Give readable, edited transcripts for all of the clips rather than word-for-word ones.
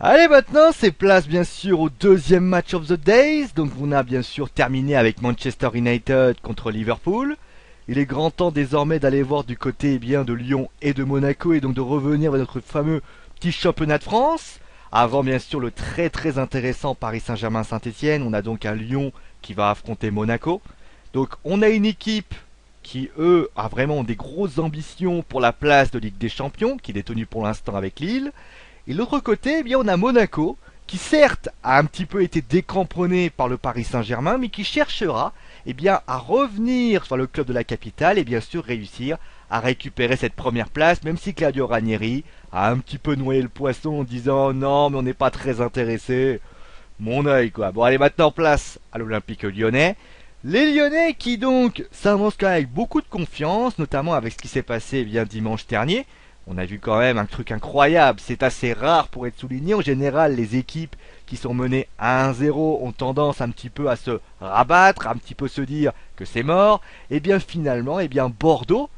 Allez, maintenant, c'est place bien sûr au deuxième match of the days. Donc on a bien sûr terminé avec Manchester United contre Liverpool. Il est grand temps désormais d'aller voir du côté bien de Lyon et de Monaco et donc de revenir vers notre fameux petit championnat de France. Avant bien sûr le très intéressant Paris Saint-Germain-Saint-Etienne. On a donc un Lyon qui va affronter Monaco. Donc on a une équipe qui eux a vraiment des grosses ambitions pour la place de Ligue des Champions, qui est détenue pour l'instant avec Lille. Et de l'autre côté, eh bien, on a Monaco, qui certes a un petit peu été décramponné par le Paris Saint-Germain, mais qui cherchera eh bien, à revenir sur le club de la capitale et bien sûr réussir à récupérer cette première place, même si Claudio Ranieri a un petit peu noyé le poisson en disant non mais on n'est pas très intéressé. Mon œil quoi. Bon allez maintenant place à l'Olympique lyonnais. Les Lyonnais qui donc s'avancent quand même avec beaucoup de confiance, notamment avec ce qui s'est passé eh bien dimanche dernier. On a vu quand même un truc incroyable, c'est assez rare pour être souligné. En général, les équipes qui sont menées à 1-0 ont tendance un petit peu à se rabattre, un petit peu se dire que c'est mort. Et bien finalement, eh bien Bordeaux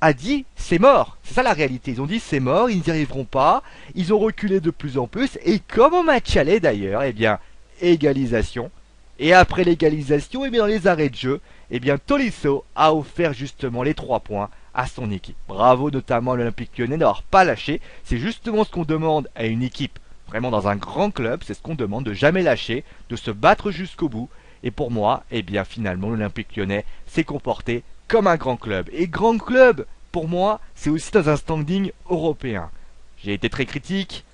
a dit c'est mort. C'est ça la réalité. Ils ont dit c'est mort, ils n'y arriveront pas. Ils ont reculé de plus en plus. Et comme au match aller d'ailleurs, eh bien égalisation. Et après l'égalisation, eh bien dans les arrêts de jeu, eh bien Tolisso a offert justement les 3 points à son équipe. Bravo notamment à l'Olympique Lyonnais d'avoir pas lâché. C'est justement ce qu'on demande à une équipe vraiment dans un grand club. C'est ce qu'on demande, de jamais lâcher, de se battre jusqu'au bout. Et pour moi, eh bien finalement l'Olympique Lyonnais s'est comporté comme un grand club. Et grand club, pour moi, c'est aussi dans un standing européen. J'ai été très critique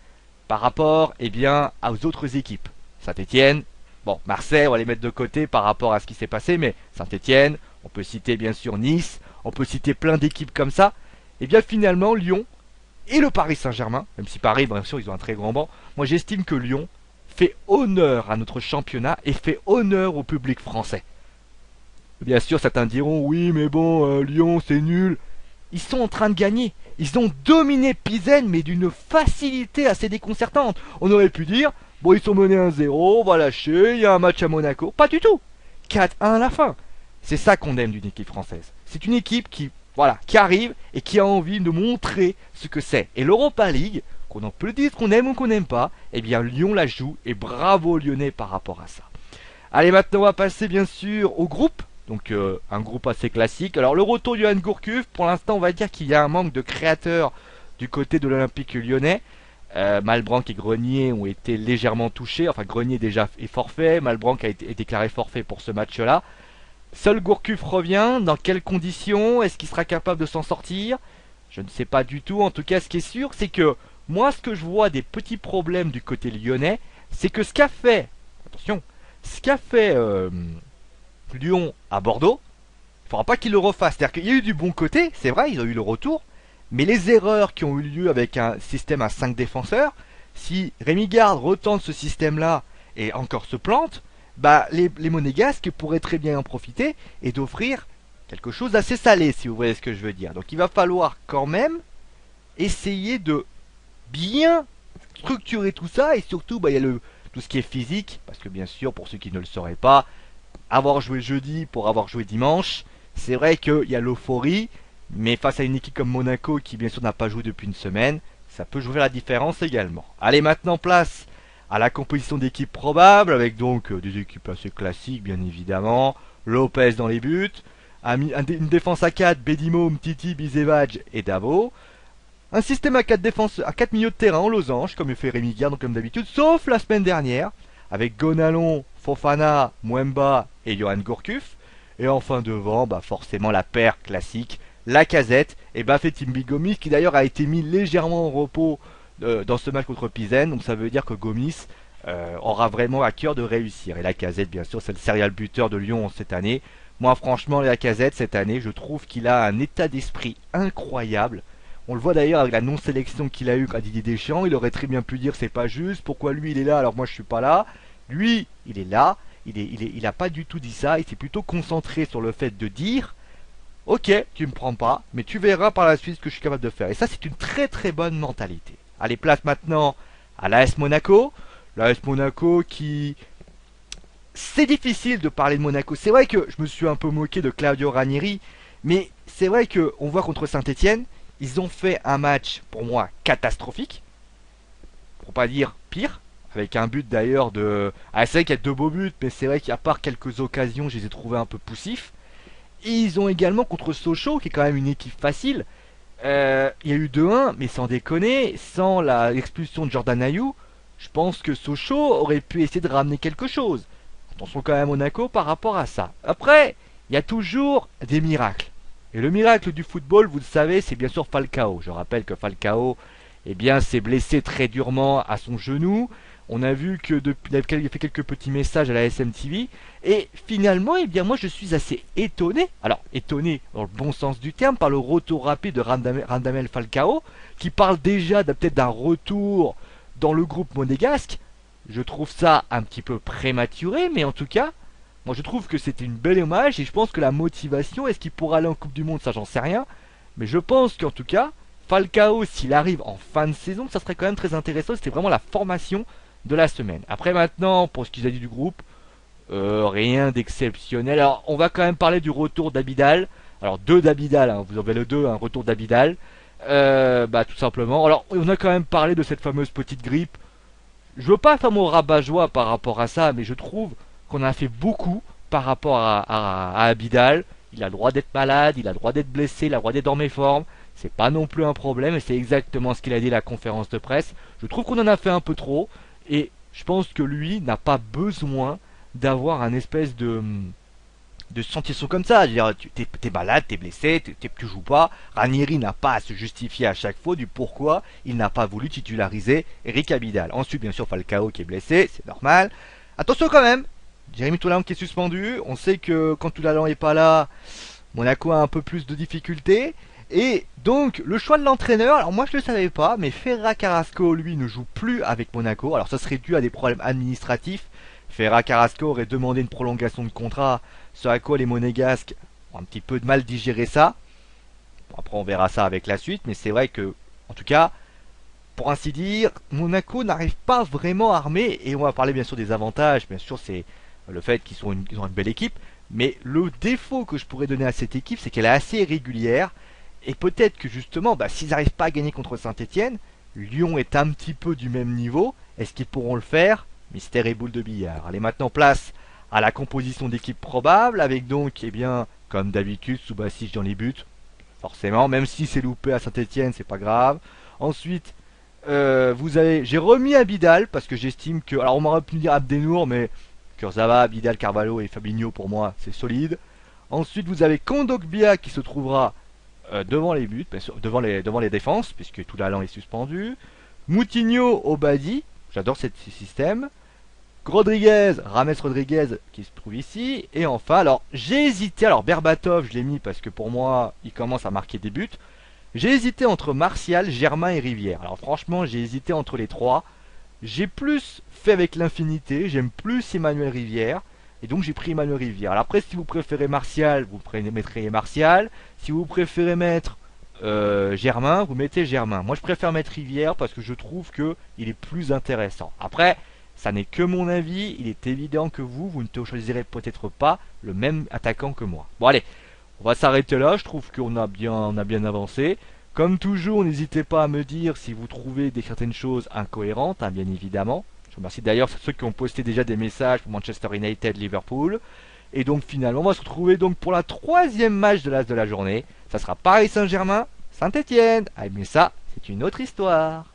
par rapport eh bien, aux autres équipes. Saint-Etienne, bon, Marseille, on va les mettre de côté par rapport à ce qui s'est passé, mais Saint-Etienne, on peut citer bien sûr Nice, on peut citer plein d'équipes comme ça. Et bien finalement, Lyon et le Paris Saint-Germain, même si Paris, bien sûr, ils ont un très grand banc, moi j'estime que Lyon fait honneur à notre championnat et fait honneur au public français. Bien sûr, certains diront, oui, mais bon, Lyon, c'est nul. Ils sont en train de gagner. Ils ont dominé Pizen, mais d'une facilité assez déconcertante. On aurait pu dire, bon, ils sont menés 1-0, on va lâcher, il y a un match à Monaco. Pas du tout. 4-1 à la fin. C'est ça qu'on aime d'une équipe française. C'est une équipe qui, voilà, qui arrive et qui a envie de montrer ce que c'est. Et l'Europa League, qu'on en peut dire qu'on aime ou qu'on n'aime pas, eh bien Lyon la joue et bravo aux Lyonnais par rapport à ça. Allez, maintenant on va passer bien sûr au groupe. Donc un groupe assez classique. Alors le retour de Yoann Gourcuff, pour l'instant on va dire qu'il y a un manque de créateurs du côté de l'Olympique lyonnais. Malbranck et Grenier ont été légèrement touchés. Enfin Grenier déjà est forfait. Malbranck est déclaré forfait pour ce match-là. Seul Gourcuff revient. Dans quelles conditions? Est-ce qu'il sera capable de s'en sortir? Je ne sais pas du tout. En tout cas ce qui est sûr c'est que moi ce que je vois des petits problèmes du côté lyonnais, c'est que ce qu'a fait, attention, ce qu'a fait Lyon à Bordeaux, il ne faudra pas qu'il le refasse. C'est-à-dire qu'il y a eu du bon côté, c'est vrai, ils ont eu le retour, mais les erreurs qui ont eu lieu avec un système à 5 défenseurs, si Rémi Garde retente ce système-là et encore se plante, bah les Monégasques pourraient très bien en profiter et d'offrir quelque chose d'assez salé, si vous voyez ce que je veux dire. Donc il va falloir quand même essayer de bien structurer tout ça et surtout bah, il y a tout ce qui est physique, parce que bien sûr, pour ceux qui ne le sauraient pas, avoir joué jeudi pour avoir joué dimanche, c'est vrai qu'il y a l'euphorie, mais face à une équipe comme Monaco qui bien sûr n'a pas joué depuis une semaine, ça peut jouer la différence également. Allez maintenant place à la composition d'équipes probables, avec donc des équipes assez classiques bien évidemment, Lopez dans les buts, une défense à 4, Bedimo, Mtiti, Bizevaj et Davo. Un système à 4 défense, à 4 milieux de terrain en losange, comme le fait Rémi Garde, comme d'habitude, sauf la semaine dernière, avec Gonalon, Fofana, Mwemba et Yoann Gourcuff. Et enfin devant, bah forcément la paire classique, Lacazette et Bafétimbi Gomis, qui d'ailleurs a été mis légèrement en repos dans ce match contre Pizen. Donc ça veut dire que Gomis aura vraiment à cœur de réussir. Et Lacazette, bien sûr, c'est le serial buteur de Lyon cette année. Moi franchement, Lacazette cette année, je trouve qu'il a un état d'esprit incroyable. On le voit d'ailleurs avec la non-sélection qu'il a eue à Didier Deschamps. Il aurait très bien pu dire c'est pas juste, pourquoi lui il est là alors moi je suis pas là. Lui, il est là, il n'a pas du tout dit ça, il s'est plutôt concentré sur le fait de dire ok, tu me prends pas, mais tu verras par la suite ce que je suis capable de faire. Et ça, c'est une très bonne mentalité. Allez, place maintenant à l'AS Monaco. L'AS Monaco qui... C'est difficile de parler de Monaco. C'est vrai que je me suis un peu moqué de Claudio Ranieri, mais c'est vrai qu'on voit contre Saint-Etienne, ils ont fait un match, pour moi, catastrophique. Pour pas dire pire. Avec un but d'ailleurs de... Ah, c'est vrai qu'il y a 2 beaux buts, mais c'est vrai qu'à part quelques occasions, je les ai trouvés un peu poussifs. Et ils ont également contre Sochaux, qui est quand même une équipe facile. Il y a eu 2-1, mais sans déconner, sans l'expulsion de Jordan Ayew, je pense que Sochaux aurait pu essayer de ramener quelque chose. Attention quand même Monaco par rapport à ça. Après, il y a toujours des miracles. Et le miracle du football, vous le savez, c'est bien sûr Falcao. Je rappelle que Falcao, eh bien, s'est blessé très durement à son genou. On a vu que depuis, il a fait quelques petits messages à la SMTV. Et finalement, eh bien, moi, je suis assez étonné. Alors, étonné dans le bon sens du terme par le retour rapide de Radamel Falcao, qui parle déjà peut-être d'un retour dans le groupe monégasque. Je trouve ça un petit peu prématuré, mais en tout cas, moi, je trouve que c'était une belle hommage et je pense que la motivation, est-ce qu'il pourra aller en Coupe du Monde, ça, j'en sais rien. Mais je pense qu'en tout cas, Falcao, s'il arrive en fin de saison, ça serait quand même très intéressant. C'était vraiment la formation de la semaine. Après maintenant, pour ce qu'ils ont dit du groupe, rien d'exceptionnel. Alors on va quand même parler du retour d'Abidal. Alors deux d'Abidal, hein, vous avez le 2, un retour d'Abidal. Tout simplement. Alors on a quand même parlé de cette fameuse petite grippe. Je veux pas faire mon rabat-joie par rapport à ça, mais je trouve qu'on a fait beaucoup par rapport à Abidal. Il a le droit d'être malade, il a le droit d'être blessé, il a le droit d'être dans méforme. C'est pas non plus un problème et c'est exactement ce qu'il a dit à la conférence de presse. Je trouve qu'on en a fait un peu trop. Et je pense que lui n'a pas besoin d'avoir un espèce de sensation comme ça. Je veux dire, t'es malade, t'es blessé, tu joues pas. Ranieri n'a pas à se justifier à chaque fois du pourquoi il n'a pas voulu titulariser Eric Abidal. Ensuite, bien sûr, Falcao qui est blessé, c'est normal. Attention quand même, Jérémy Toulalan qui est suspendu. On sait que quand Toulalan est pas là, Monaco a un peu plus de difficultés. Et donc le choix de l'entraîneur, alors moi je ne le savais pas, mais Ferra Carrasco lui ne joue plus avec Monaco. Alors ça serait dû à des problèmes administratifs. Ferra Carrasco aurait demandé une prolongation de contrat, ce à quoi les Monégasques ont un petit peu de mal digérer ça. Bon, après on verra ça avec la suite, mais c'est vrai que, en tout cas, pour ainsi dire, Monaco n'arrive pas vraiment armé. Et on va parler bien sûr des avantages, bien sûr c'est le fait qu'ils ont une belle équipe. Mais le défaut que je pourrais donner à cette équipe, c'est qu'elle est assez irrégulière. Et peut-être que justement, s'ils n'arrivent pas à gagner contre Saint-Etienne, Lyon est un petit peu du même niveau. Est-ce qu'ils pourront le faire? Mystère et boule de billard. Allez, maintenant place à la composition d'équipe probable, avec donc, comme d'habitude, Subasic dans les buts. Forcément, même si c'est loupé à Saint-Etienne, c'est pas grave. Ensuite, j'ai remis Abidal, parce que j'estime que... Alors on m'aurait pu dire Abdenour, mais Kurzawa, Abidal, Carvalho et Fabinho, pour moi, c'est solide. Ensuite, vous avez Kondogbia qui se trouvera devant les buts, devant les défenses, puisque Toulalan est suspendu. Moutinho, Obadi, j'adore ce système. Rames Rodriguez qui se trouve ici. Et enfin, alors j'ai hésité, alors Berbatov je l'ai mis parce que pour moi il commence à marquer des buts. J'ai hésité entre Martial, Germain et Rivière. Alors franchement j'ai hésité entre les trois. J'ai plus fait avec l'infinité, j'aime plus Emmanuel Rivière. Et donc j'ai pris Emmanuel Rivière. Alors après, si vous préférez Martial, vous mettrez Martial. Si vous préférez mettre Germain, vous mettez Germain. Moi je préfère mettre Rivière parce que je trouve que il est plus intéressant. Après, ça n'est que mon avis. Il est évident que vous ne choisirez peut-être pas le même attaquant que moi. Bon allez, on va s'arrêter là. Je trouve qu'on a bien avancé. Comme toujours, n'hésitez pas à me dire si vous trouvez certaines choses incohérentes, bien évidemment. Je remercie d'ailleurs ceux qui ont posté déjà des messages pour Manchester United, Liverpool. Et donc finalement, on va se retrouver donc pour la 3e match de l'As de la journée. Ça sera Paris Saint-Germain, Saint-Etienne. Ah mais ça, c'est une autre histoire.